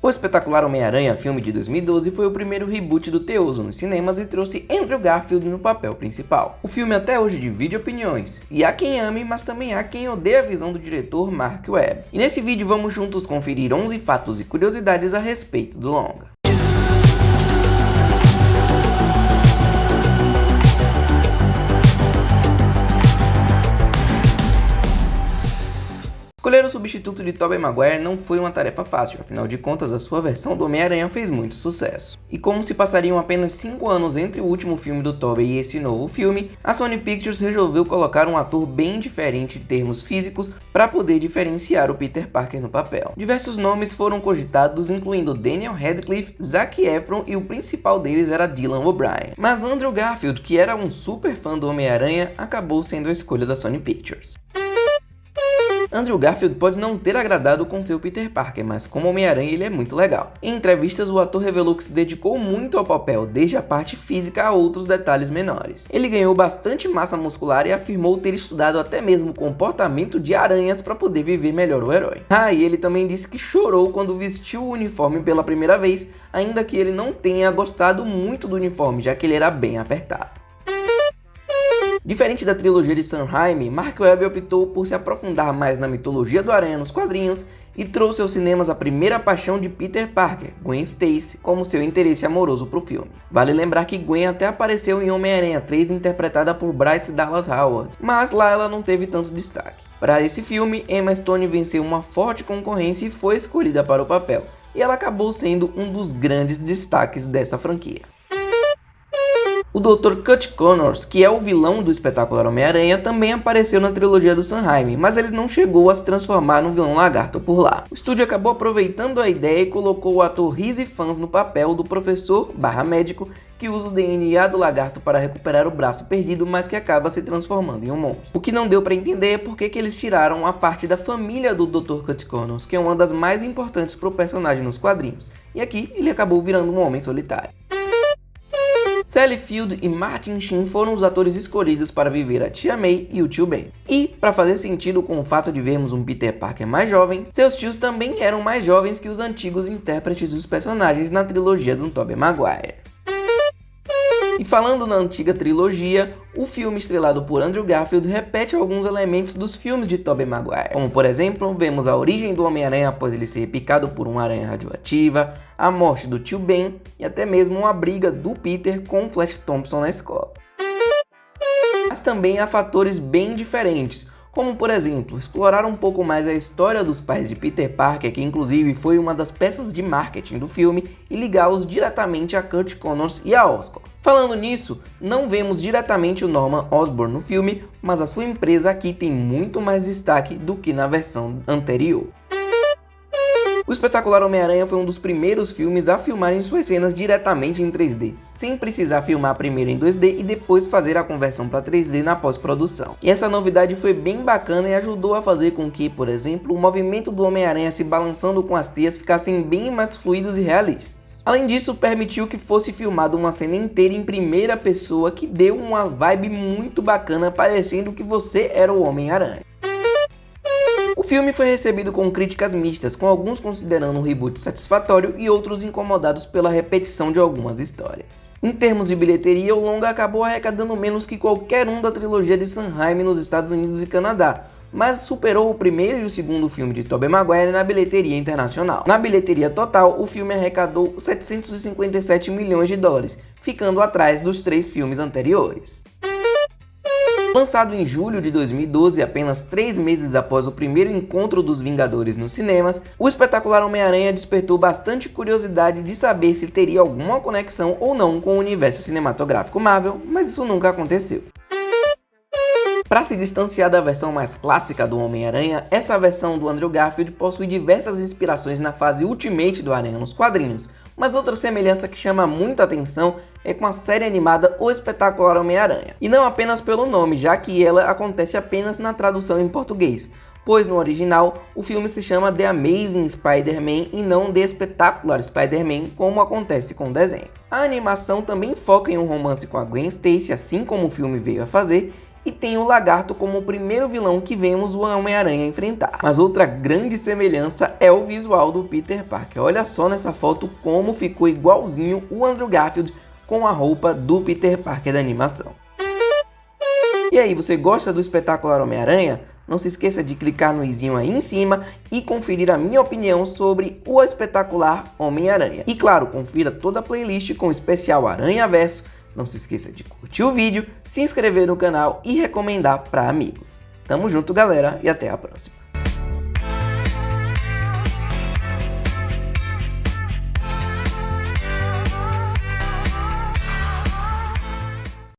O Espetacular Homem-Aranha, filme de 2012, foi o primeiro reboot do Teoso nos cinemas e trouxe Andrew Garfield no papel principal. O filme até hoje divide opiniões, e há quem ame, mas também há quem odeia a visão do diretor Mark Webb. E nesse vídeo vamos juntos conferir 11 fatos e curiosidades a respeito do longa. Escolher o substituto de Tobey Maguire não foi uma tarefa fácil, afinal de contas a sua versão do Homem-Aranha fez muito sucesso. E como se passariam apenas 5 anos entre o último filme do Tobey e esse novo filme, a Sony Pictures resolveu colocar um ator bem diferente em termos físicos para poder diferenciar o Peter Parker no papel. Diversos nomes foram cogitados, incluindo Daniel Radcliffe, Zac Efron e o principal deles era Dylan O'Brien. Mas Andrew Garfield, que era um super fã do Homem-Aranha, acabou sendo a escolha da Sony Pictures. Andrew Garfield pode não ter agradado com seu Peter Parker, mas como Homem-Aranha ele é muito legal. Em entrevistas, o ator revelou que se dedicou muito ao papel, desde a parte física a outros detalhes menores. Ele ganhou bastante massa muscular e afirmou ter estudado até mesmo o comportamento de aranhas para poder viver melhor o herói. E ele também disse que chorou quando vestiu o uniforme pela primeira vez, ainda que ele não tenha gostado muito do uniforme, já que ele era bem apertado. Diferente da trilogia de Sam Raimi, Mark Webb optou por se aprofundar mais na mitologia do Aranha nos quadrinhos e trouxe aos cinemas a primeira paixão de Peter Parker, Gwen Stacy, como seu interesse amoroso para o filme. Vale lembrar que Gwen até apareceu em Homem-Aranha 3 interpretada por Bryce Dallas Howard, mas lá ela não teve tanto destaque. Para esse filme, Emma Stone venceu uma forte concorrência e foi escolhida para o papel, e ela acabou sendo um dos grandes destaques dessa franquia. O Dr. Curt Connors, que é o vilão do Espetacular Homem-Aranha, também apareceu na trilogia do Sam Raimi, mas ele não chegou a se transformar no vilão lagarto por lá. O estúdio acabou aproveitando a ideia e colocou o ator Rhys Ifans no papel do professor/médico que usa o DNA do lagarto para recuperar o braço perdido, mas que acaba se transformando em um monstro. O que não deu para entender é porque que eles tiraram a parte da família do Dr. Curt Connors, que é uma das mais importantes para o personagem nos quadrinhos, e aqui ele acabou virando um homem solitário. Sally Field e Martin Sheen foram os atores escolhidos para viver a Tia May e o Tio Ben. E, para fazer sentido com o fato de vermos um Peter Parker mais jovem, seus tios também eram mais jovens que os antigos intérpretes dos personagens na trilogia do Tobey Maguire. E falando na antiga trilogia, o filme estrelado por Andrew Garfield repete alguns elementos dos filmes de Tobey Maguire, como por exemplo, vemos a origem do Homem-Aranha após ele ser picado por uma aranha radioativa, a morte do Tio Ben e até mesmo uma briga do Peter com o Flash Thompson na escola. Mas também há fatores bem diferentes, como por exemplo, explorar um pouco mais a história dos pais de Peter Parker, que inclusive foi uma das peças de marketing do filme, e ligá-los diretamente a Curt Connors e a Oscorp. Falando nisso, não vemos diretamente o Norman Osborn no filme, mas a sua empresa aqui tem muito mais destaque do que na versão anterior. O Espetacular Homem-Aranha foi um dos primeiros filmes a filmarem suas cenas diretamente em 3D, sem precisar filmar primeiro em 2D e depois fazer a conversão para 3D na pós-produção. E essa novidade foi bem bacana e ajudou a fazer com que, por exemplo, o movimento do Homem-Aranha se balançando com as teias ficassem bem mais fluidos e realistas. Além disso, permitiu que fosse filmada uma cena inteira em primeira pessoa que deu uma vibe muito bacana, parecendo que você era o Homem-Aranha. O filme foi recebido com críticas mistas, com alguns considerando um reboot satisfatório e outros incomodados pela repetição de algumas histórias. Em termos de bilheteria, o longa acabou arrecadando menos que qualquer um da trilogia de Sam Raimi nos Estados Unidos e Canadá, mas superou o primeiro e o segundo filme de Tobey Maguire na bilheteria internacional. Na bilheteria total, o filme arrecadou 757 milhões de dólares, ficando atrás dos 3 filmes anteriores. Lançado em julho de 2012, apenas 3 meses após o primeiro encontro dos Vingadores nos cinemas, o Espetacular Homem-Aranha despertou bastante curiosidade de saber se teria alguma conexão ou não com o universo cinematográfico Marvel, mas isso nunca aconteceu. Para se distanciar da versão mais clássica do Homem-Aranha, essa versão do Andrew Garfield possui diversas inspirações na fase Ultimate do Aranha nos quadrinhos, mas outra semelhança que chama muita atenção é com a série animada O Espetacular Homem-Aranha. E não apenas pelo nome, já que ela acontece apenas na tradução em português, pois no original o filme se chama The Amazing Spider-Man e não The Spectacular Spider-Man, como acontece com o desenho. A animação também foca em um romance com a Gwen Stacy, assim como o filme veio a fazer, e tem o Lagarto como o primeiro vilão que vemos o Homem-Aranha enfrentar. Mas outra grande semelhança é o visual do Peter Parker. Olha só nessa foto como ficou igualzinho o Andrew Garfield com a roupa do Peter Parker da animação. E aí, você gosta do espetacular Homem-Aranha? Não se esqueça de clicar no izinho aí em cima e conferir a minha opinião sobre o espetacular Homem-Aranha. E claro, confira toda a playlist com o especial Aranhaverso. Não se esqueça de curtir o vídeo, se inscrever no canal e recomendar para amigos. Tamo junto, galera, e até a próxima.